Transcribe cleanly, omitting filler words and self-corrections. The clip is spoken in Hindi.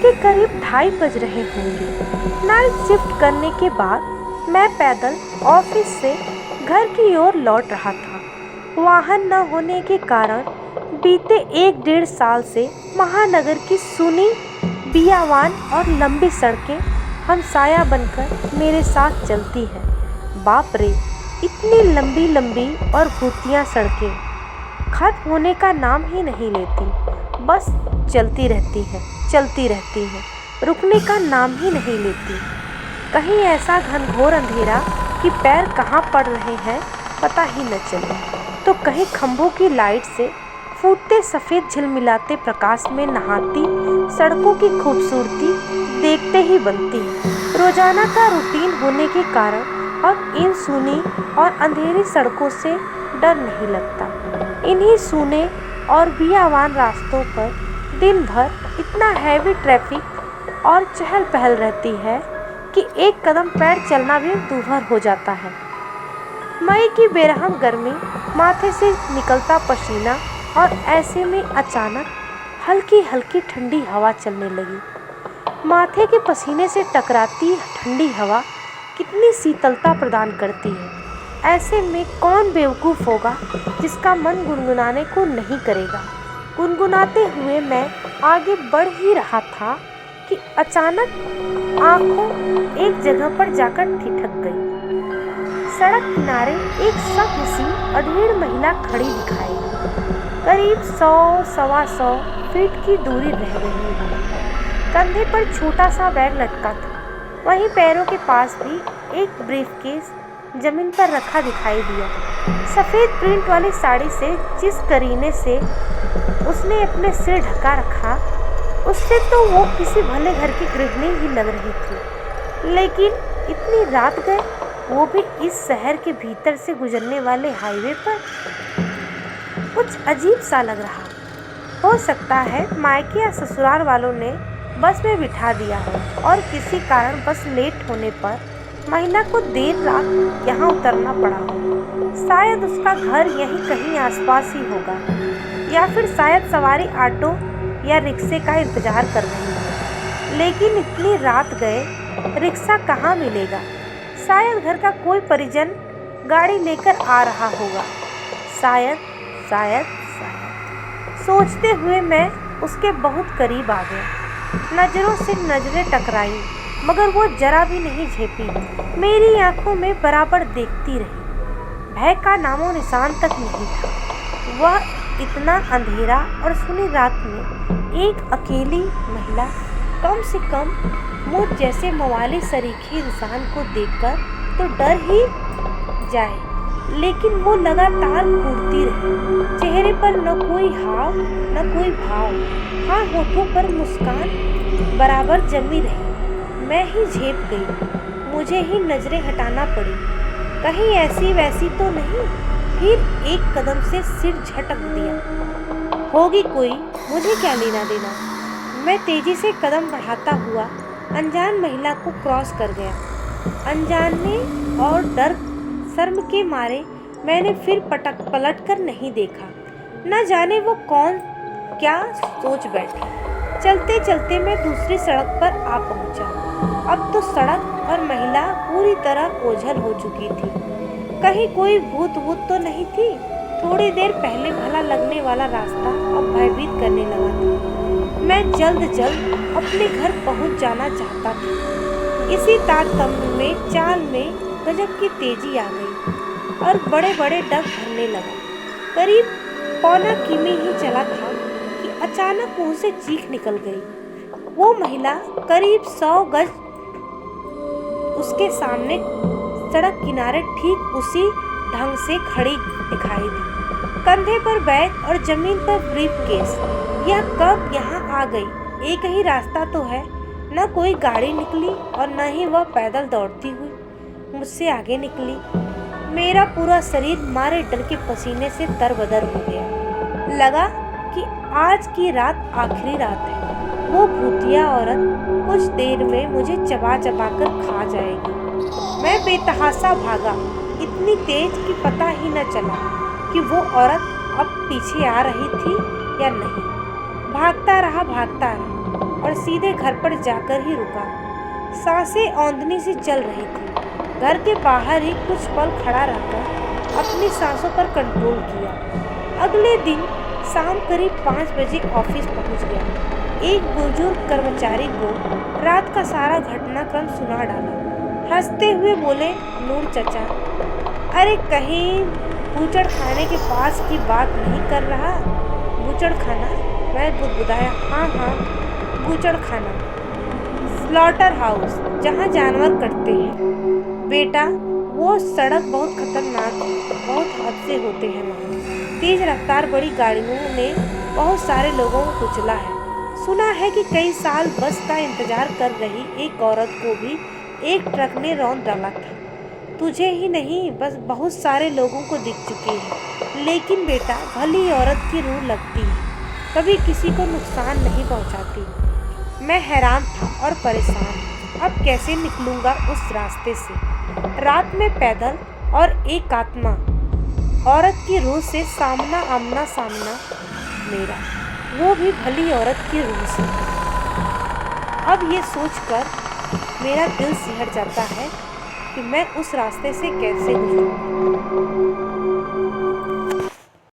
के करीब 2:30 बज रहे होंगे। नाइट शिफ्ट करने के बाद मैं पैदल ऑफिस से घर की ओर लौट रहा था। वाहन न होने के कारण बीते 1-1.5 साल से महानगर की सुनी बियावान और लंबी सड़कें हमसाया बनकर मेरे साथ चलती हैं। बाप रे, इतनी लंबी लंबी और भूतिया सड़कें खत्म होने का नाम ही नहीं लेती, बस चलती रहती हैं, रुकने का नाम ही नहीं लेती। कहीं ऐसा घनघोर अंधेरा कि पैर कहाँ पड़ रहे हैं पता ही न चले, तो कहीं खंभों की लाइट से फूटते सफ़ेद झिलमिलाते प्रकाश में नहाती सड़कों की खूबसूरती देखते ही बनती है। रोजाना का रूटीन होने के कारण अब इन सूनी और अंधेरी सड़कों से डर नहीं लगता। इन्हीं सूने और बियावान रास्तों पर दिन भर इतना हैवी ट्रैफिक और चहल पहल रहती है कि एक कदम पैर चलना भी दूभर हो जाता है। मई की बेरहम गर्मी, माथे से निकलता पसीना और ऐसे में अचानक हल्की हल्की ठंडी हवा चलने लगी। माथे के पसीने से टकराती ठंडी हवा कितनी शीतलता प्रदान करती है। ऐसे में कौन बेवकूफ़ होगा जिसका मन गुनगुनाने को नहीं करेगा। गुनगुनाते हुए मैं आगे बढ़ ही रहा था कि अचानक आंखों एक जगह पर जाकर ठिठक गई। सड़क किनारे एक सख्त सी अधेड़ महिला खड़ी दिखाई। करीब 100-125 फीट की दूरी रह रही है। कंधे पर छोटा सा बैग लटका था। वहीं पैरों के पास भी एक ब्रीफकेस जमीन पर रखा दिखाई दिया। सफ़ेद प्रिंट वाली साड़ी से जिस करीने से उसने अपने सिर ढका रखा, उससे तो वो किसी भले घर की गृहिणी ही लग रही थी। लेकिन इतनी रात गए, वो भी इस शहर के भीतर से गुजरने वाले हाईवे पर। कुछ अजीब सा लग रहा। हो सकता है मायके या ससुराल वालों ने बस में बिठा दिया हो और किसी कारण बस लेट होने पर महिला को देर रात यहाँ उतरना पड़ा हो। शायद उसका घर यहीं कहीं आसपास ही होगा, या फिर शायद सवारी ऑटो या रिक्शे का इंतजार कर रही है। लेकिन इतनी रात गए रिक्शा कहाँ मिलेगा? शायद घर का कोई परिजन गाड़ी लेकर आ रहा होगा। शायद सोचते हुए मैं उसके बहुत करीब आ गया। नज़रों से नज़रें टकराई, मगर वो जरा भी नहीं झेपी। मेरी आंखों में बराबर देखती रही। भय का नामो निशान तक नहीं था। वह इतना अंधेरा और सुनी रात में एक अकेली महिला, कम से कम मुझ जैसे मवाली सरीखे इंसान को देखकर तो डर ही जाए, लेकिन वो लगातार घूरती रही। चेहरे पर न कोई हाव न कोई भाव। हाँ, होठों पर मुस्कान बराबर जमी रही। मैं ही झेप गई। मुझे ही नजरें हटाना पड़ी, कहीं ऐसी वैसी तो नहीं। फिर एक कदम से सिर झटक दिया। होगी कोई, मुझे क्या लेना देना। मैं तेजी से कदम बढ़ाता हुआ अनजान महिला को क्रॉस कर गया। अनजाने और डर शर्म के मारे मैंने फिर पलट कर नहीं देखा। न जाने वो कौन क्या सोच बैठी। चलते चलते मैं दूसरी सड़क पर आ पहुंचा। अब तो सड़क और महिला पूरी तरह ओझल हो चुकी थी। कहीं कोई भूत तो नहीं थी। थोड़ी देर पहले भला लगने वाला रास्ता अब भयभीत करने लगा था। मैं जल्द अपने घर पहुंच जाना चाहता था। इसी तारतम्य में चाल में गजब की तेजी आ गई और बड़े बड़े डग भरने लगा। करीब पौना किमी ही चला था कि अचानक मुंह से चीख निकल गई। वो महिला करीब 100 गज उसके सामने सड़क किनारे ठीक उसी ढंग से खड़ी दिखाई दी। कंधे पर बैग और जमीन पर ब्रीफकेस। यह कब यहाँ आ गई? एक ही रास्ता तो है। न कोई गाड़ी निकली और न ही वह पैदल दौड़ती हुई मुझसे आगे निकली। मेरा पूरा शरीर मारे डर के पसीने से तरबतर हो गया। लगा कि आज की रात आखिरी रात है। वो भूतिया औरत कुछ देर में मुझे चबा कर खा जाएगी। मैं बेतहाशा भागा, इतनी तेज कि पता ही न चला कि वो औरत अब पीछे आ रही थी या नहीं। भागता रहा। और सीधे घर पर जाकर ही रुका। सांसें औंधनी सी चल रही थी। घर के बाहर ही कुछ पल खड़ा रहकर अपनी सांसों पर कंट्रोल किया। अगले दिन शाम करीब 5 बजे ऑफिस पहुंच गया। एक बुजुर्ग कर्मचारी को रात का सारा घटनाक्रम सुना डाला। हंसते हुए बोले, नूर चचा, अरे कहीं बूचड़ खाने के पास की बात नहीं कर रहा? बूचड़ खाना? मैं बुदबुदाया, हाँ, बूचड़ खाना, स्लॉटर हाउस, जहाँ जानवर कटते हैं। बेटा, वो सड़क बहुत खतरनाक है, बहुत हादसे होते हैं वहाँ। तेज रफ्तार बड़ी गाड़ियों ने बहुत सारे लोगों को कुचला है। सुना है कि कई साल बस का इंतजार कर रही एक औरत को भी एक ट्रक ने रौंद डाला था। तुझे ही नहीं, बस बहुत सारे लोगों को दिख चुकी है। लेकिन बेटा, भली औरत की रूह लगती है, कभी किसी को नुकसान नहीं पहुंचाती। मैं हैरान था और परेशान। अब कैसे निकलूंगा उस रास्ते से? रात में पैदल और एक आत्मा, औरत की रूह से सामना आमना सामना मेरा, वो भी भली औरत की रूह से। अब ये सोचकर मेरा दिल सिहर जाता है कि मैं उस रास्ते से कैसे गुजरूं।